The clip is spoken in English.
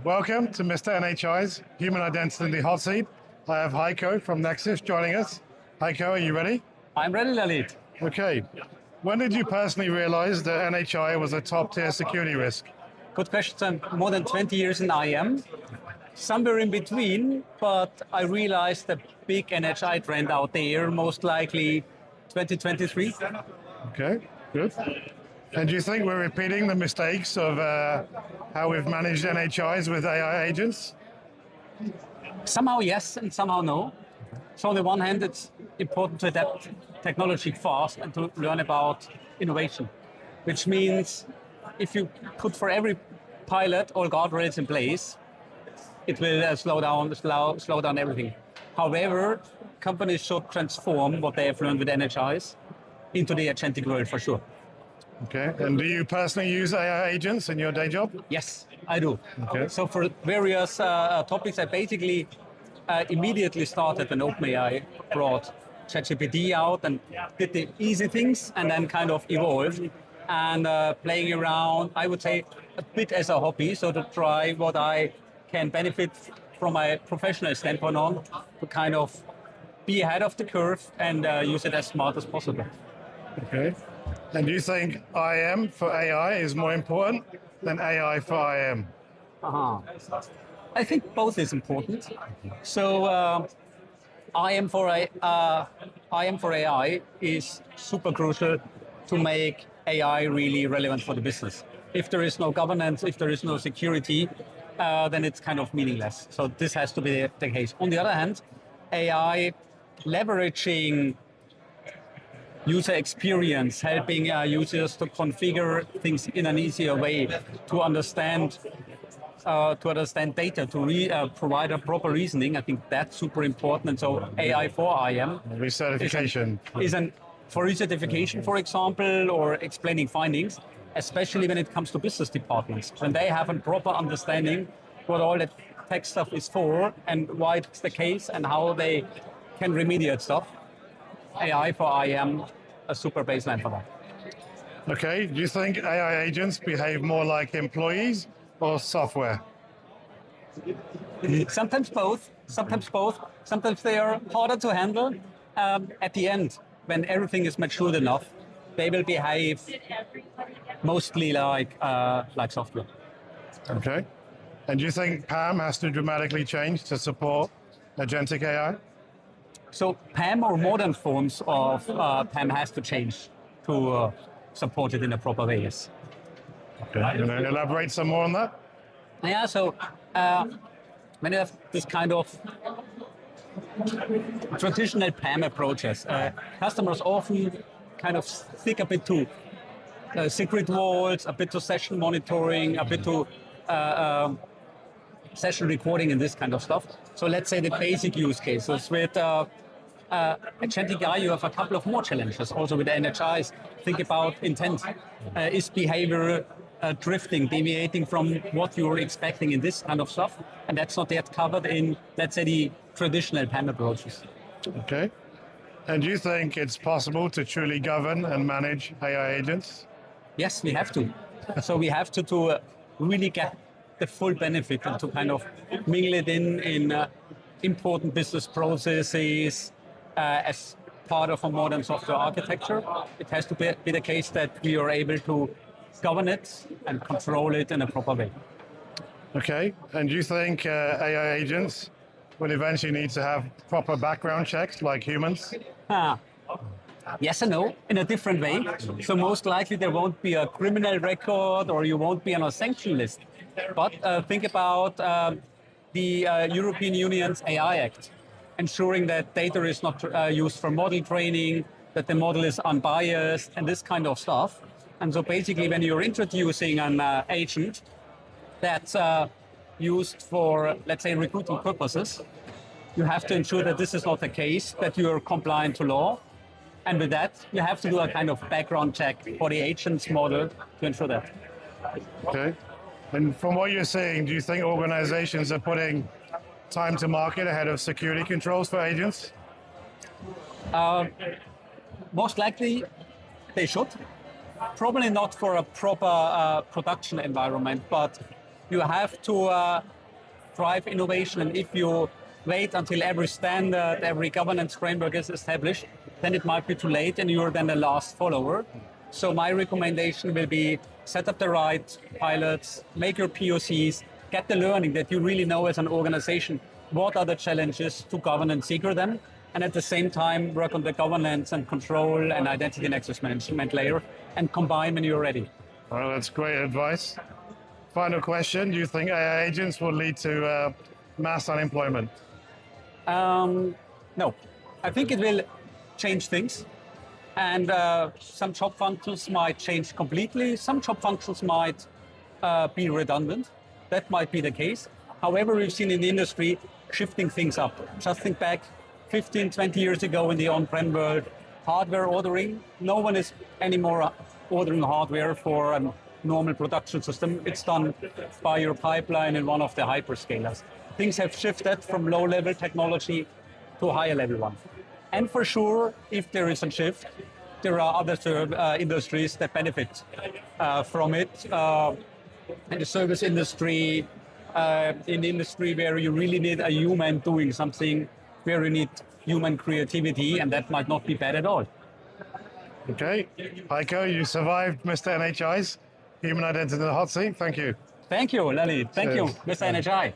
Welcome to Mr. NHI's Human Identity Hot Seat. I have Heiko from Nexis joining us. Heiko, are you ready? I'm ready, Lalit. Okay. When did you personally realize that NHI was a top-tier security risk? Good question. I'm more than 20 years in IAM. Somewhere in between, but I realized the big NHI trend out there, most likely 2023. Okay, good. And do you think we're repeating the mistakes of how we've managed NHIs with AI agents? Somehow yes, and somehow no. So on the one hand, it's important to adapt technology fast and to learn about innovation, which means if you put for every pilot all guardrails in place, it will slow down everything. However, companies should transform what they have learned with NHIs into the agentic world for sure. Okay, and do you personally use AI agents in your day job? Yes, I do. Okay. So for various topics, I basically immediately started when OpenAI brought ChatGPT out and did the easy things and then kind of evolved and playing around, I would say, a bit as a hobby, so to try what I can benefit from my professional standpoint on to kind of be ahead of the curve and use it as smart as possible. Okay. And do you think IAM for AI is more important than AI for IAM? I think both is important. So IAM for AI is super crucial to make AI really relevant for the business. If there is no governance, if there is no security, then it's kind of meaningless. So this has to be the case. On the other hand, AI leveraging user experience, helping users to configure things in an easier way, to understand data, to provide a proper reasoning. I think that's super important. And so AI for IAM Recertification. For recertification, for example, or explaining findings, especially when it comes to business departments, when they have a proper understanding what all that tech stuff is for and why it's the case and how they can remediate stuff. AI for IAM, a super baseline for that. Okay, do you think AI agents behave more like employees or software? Sometimes both. Sometimes they are harder to handle. At the end, when everything is matured enough, they will behave mostly like software. Okay. And do you think PAM has to dramatically change to support agentic AI? So PAM or modern forms of PAM has to change to support it in a proper way, yes. Okay, can you elaborate some more on that? Yeah, so when you have this kind of traditional PAM approaches, customers often kind of stick a bit to secret vaults, a bit to session monitoring, a bit to session recording and this kind of stuff. So let's say the basic use cases with agentic AI, you have a couple of more challenges. Also with the NHIs, think about intent. Is behavior drifting, deviating from what you're expecting in this kind of stuff? And that's not yet covered in, let's say, the traditional PAM approaches. Okay. And do you think it's possible to truly govern and manage AI agents? Yes, we have to. So we have to really get the full benefit and to kind of mingle it in important business processes as part of a modern software architecture. It has to be the case that we are able to govern it and control it in a proper way. Okay. And do you think AI agents will eventually need to have proper background checks like humans? Yes and no, in a different way. So most likely there won't be a criminal record or you won't be on a sanction list. But think about the European Union's AI Act, ensuring that data is not used for model training, that the model is unbiased and this kind of stuff. And so basically when you're introducing an agent that's used for, let's say, recruiting purposes, you have to ensure that this is not the case, that you're compliant to law. And with that, you have to do a kind of background check for the agent's model to ensure that. Okay. And from what you're saying, do you think organizations are putting time to market ahead of security controls for agents? Most likely they should. Probably not for a proper production environment, but You have to drive innovation, and if you wait until every standard, every governance framework is established, then it might be too late and you're then the last follower. So my recommendation will be set up the right pilots, make your POCs, get the learning that you really know as an organization, what are the challenges to govern and secure them, and at the same time work on the governance and control and identity and access management layer and combine when you're ready. Well, that's great advice. Final question, do you think AI agents will lead to mass unemployment? No, I think it will change things. And some job functions might change completely. Some job functions might be redundant. That might be the case. However, we've seen in the industry shifting things up. Just think back 15, 20 years ago in the on-prem world, hardware ordering, no one is anymore ordering hardware for a normal production system. It's done by your pipeline in one of the hyperscalers. Things have shifted from low-level technology to higher-level one. And for sure, if there is a shift, there are other industries that benefit from it. In the service industry, in the industry where you really need a human doing something, where you need human creativity, and that might not be bad at all. Okay, Heiko, you survived Mr. NHI's Human Identity in the Hot Seat. Thank you. Thank you, Lali. Thank you, Mr. NHI.